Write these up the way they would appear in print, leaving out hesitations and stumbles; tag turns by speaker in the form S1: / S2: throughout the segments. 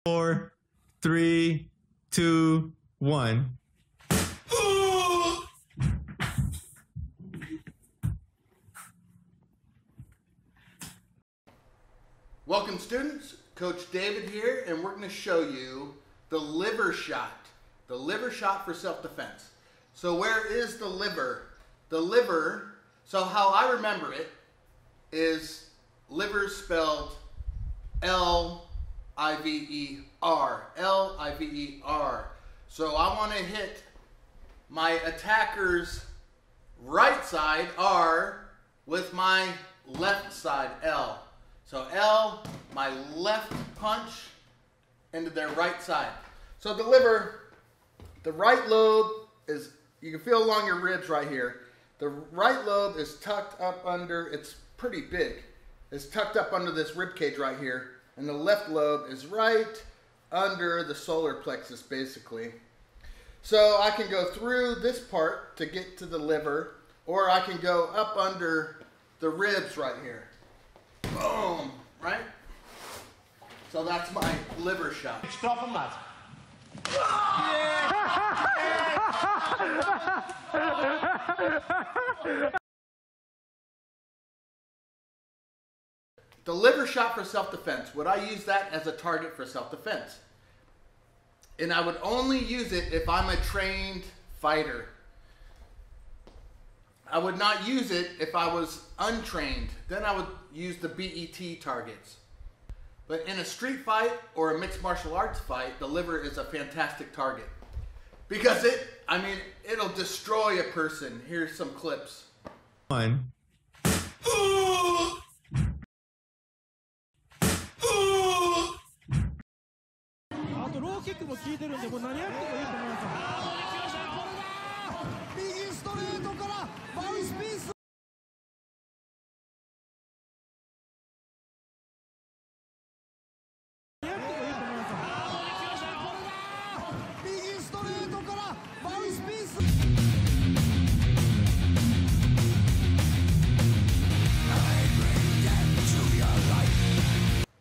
S1: 4, 3, 2, 1.
S2: Welcome students, Coach David here, and we're going to show you the liver shot for self-defense. So where is the liver? The liver, so how I remember it is liver spelled L-I-V-E-R, L-I-V-E-R. So I want to hit my attacker's right side, R, with my left side, L. So L, my left punch into their right side. So the liver, the right lobe is, you can feel along your ribs right here. The right lobe is tucked up under, it's pretty big. It's tucked up under this rib cage right here. And the left lobe is right under the solar plexus, basically. So I can go through this part to get to the liver, or I can go up under the ribs right here. Boom, right? So that's my liver shot.
S3: Stop him, lad.
S2: The liver shot for self-defense, would I use that as a target for self-defense? And I would only use it if I'm a trained fighter. I would not use it if I was untrained. Then I would use the BET targets. But in a street fight or a mixed martial arts fight, the liver is a fantastic target. Because it'll destroy a person. Here's some clips.
S1: 1.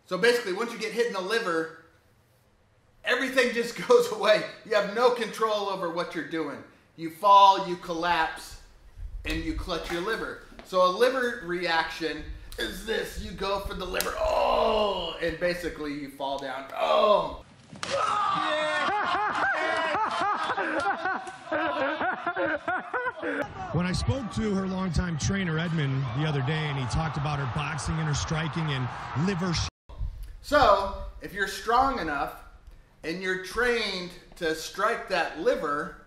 S2: So basically, once you get hit in the liver, everything just goes away. You have no control over what you're doing. You fall, you collapse, and you clutch your liver. So a liver reaction is this. You go for the liver, oh, and basically you fall down, oh.
S4: When I spoke to her longtime trainer, Edmund, the other day, and he talked about her boxing and her striking and liver.
S2: So, if you're strong enough and you're trained to strike that liver,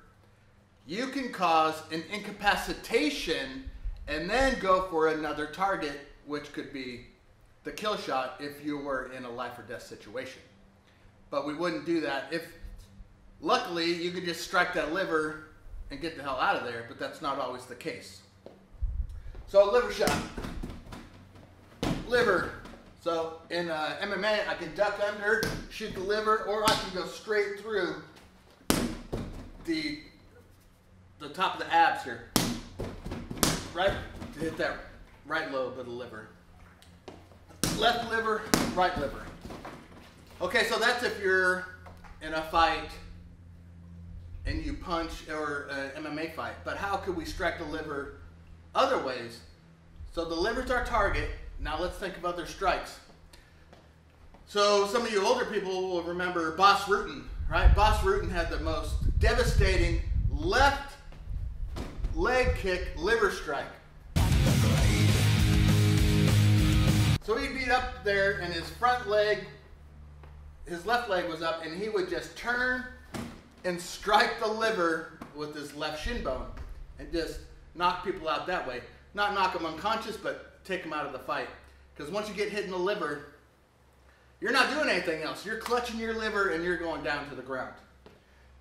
S2: you can cause an incapacitation and then go for another target, which could be the kill shot if you were in a life or death situation. But we wouldn't do that. Luckily, you could just strike that liver and get the hell out of there, but that's not always the case. So, liver shot. Liver. So in MMA, I can duck under, shoot the liver, or I can go straight through the top of the abs here, right, to hit that right lobe of the liver. Left liver, right liver. Okay, so that's if you're in a fight and you punch, or an MMA fight. But how could we strike the liver other ways? So the liver's our target. Now let's think of other strikes. So some of you older people will remember Boss Rutan, right? Boss Rutan had the most devastating left leg kick liver strike. So he'd be up there and his front leg, his left leg was up, and he would just turn and strike the liver with his left shin bone and just knock people out that way. Not knock them unconscious, but take them out of the fight. Because once you get hit in the liver, you're not doing anything else. You're clutching your liver and you're going down to the ground.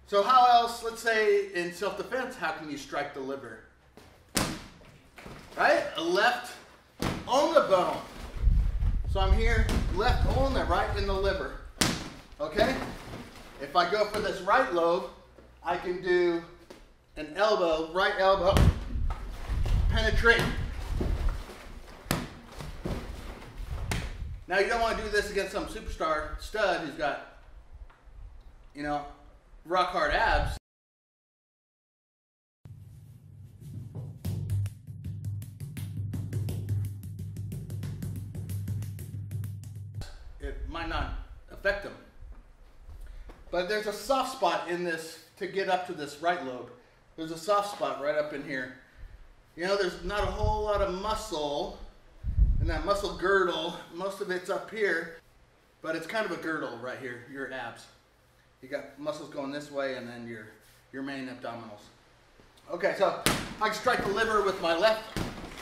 S2: So how else, let's say in self-defense, how can you strike the liver? Right? A left on the bone. So I'm here, left on the right in the liver. Okay? If I go for this right lobe, I can do an elbow, right elbow, penetrate. Now you don't want to do this against some superstar stud who's got you know, rock hard abs. It might not affect them. But there's a soft spot in this to get up to this right lobe. There's a soft spot right up in here. You know, there's not a whole lot of muscle in that muscle girdle. Most of it's up here, but it's kind of a girdle right here, your abs. You got muscles going this way and then your main abdominals. Okay, so I can strike the liver with my left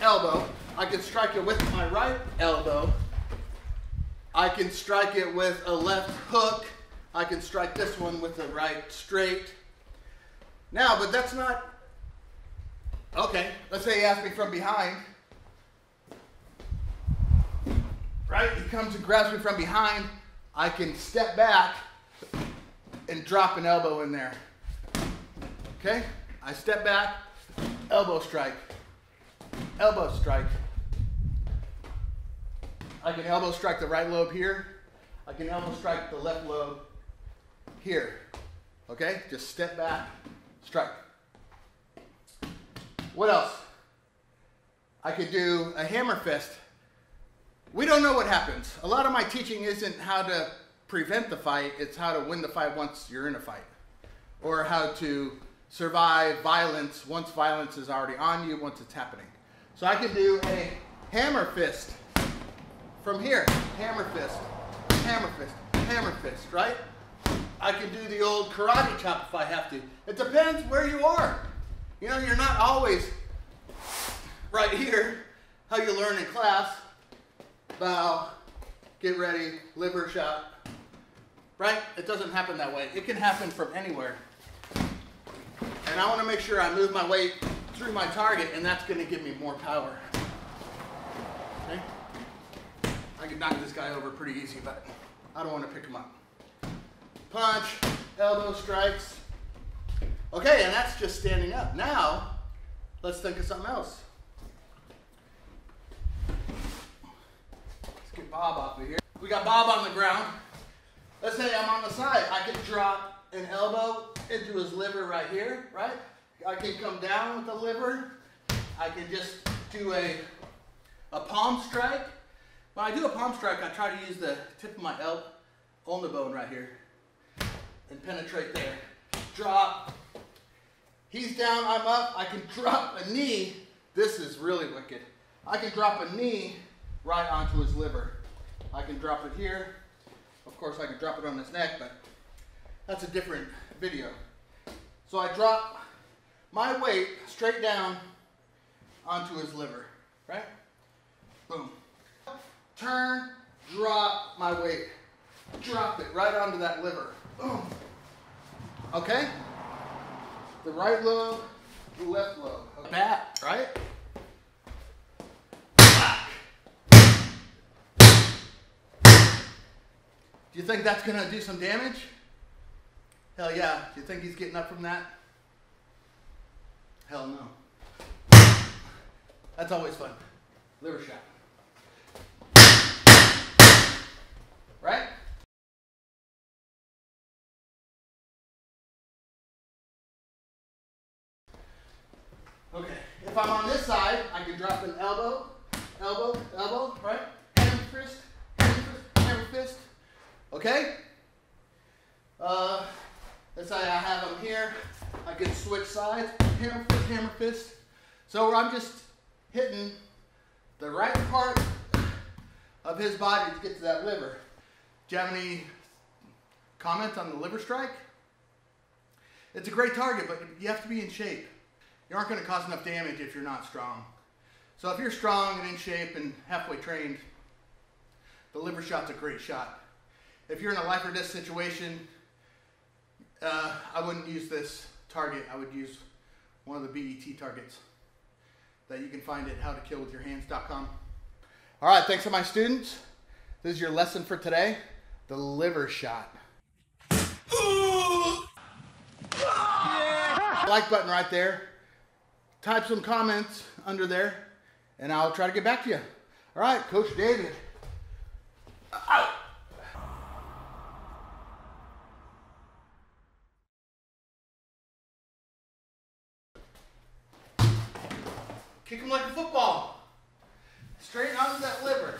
S2: elbow. I can strike it with my right elbow. I can strike it with a left hook. I can strike this one with the right straight. Now, but that's not, okay, let's say he asks me from behind. Right, he comes and grabs me from behind. I can step back and drop an elbow in there. Okay, I step back, elbow strike, elbow strike. I can elbow strike the right lobe here. I can elbow strike the left lobe here. Okay, just step back, strike. What else? I could do a hammer fist. We don't know what happens. A lot of my teaching isn't how to prevent the fight, it's how to win the fight once you're in a fight. Or how to survive violence once violence is already on you, once it's happening. So I could do a hammer fist from here. Hammer fist, hammer fist, hammer fist, right? I can do the old karate chop if I have to. It depends where you are. You know, you're not always right here, how you learn in class. Bow, get ready, liver shot. Right? It doesn't happen that way. It can happen from anywhere. And I want to make sure I move my weight through my target, and that's going to give me more power. Okay? I can knock this guy over pretty easy, but I don't want to pick him up. Punch, elbow strikes. Okay, and that's just standing up. Now, let's think of something else. Let's get Bob off of here. We got Bob on the ground. Let's say I'm on the side. I can drop an elbow into his liver right here, right? I can come down with the liver. I can just do a palm strike. When I do a palm strike, I try to use the tip of my ulna bone right here and penetrate there. Drop. He's down, I'm up. I can drop a knee. This is really wicked. I can drop a knee right onto his liver. I can drop it here. Of course, I can drop it on his neck, but that's a different video. So I drop my weight straight down onto his liver, right? Boom. Turn, drop my weight. Drop it right onto that liver. Boom. Okay? The right lobe, the left lobe. Okay. Back, right? Back. Do you think that's going to do some damage? Hell yeah. Do you think he's getting up from that? Hell no. That's always fun. Liver shot. Right? Okay, if I'm on this side, I can drop an elbow, elbow, elbow, right? Hammer fist, hammer fist, hammer fist. Okay? Let's say I have him here. I can switch sides, hammer fist, hammer fist. So I'm just hitting the right part of his body to get to that liver. Do you have any comments on the liver strike? It's a great target, but you have to be in shape. You aren't going to cause enough damage if you're not strong. So if you're strong and in shape and halfway trained, the liver shot's a great shot. If you're in a life or death situation, I wouldn't use this target. I would use one of the BET targets that you can find at howtokillwithyourhands.com. All right, thanks to my students. This is your lesson for today, the liver shot. Like button right there. Type some comments under there, and I'll try to get back to you. All right, Coach David. Out. Kick him like a football. Straight onto that liver.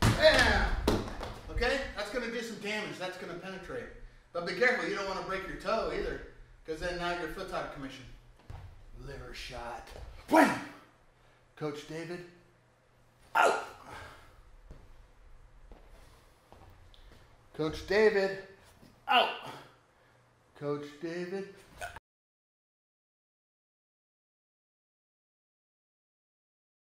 S2: Bam! Okay? That's going to do some damage. That's going to penetrate. But be careful. You don't want to break your toe either. Because then now your foot's out of commission. Liver shot. Wham! Coach David. Out! Coach David. Out! Coach David.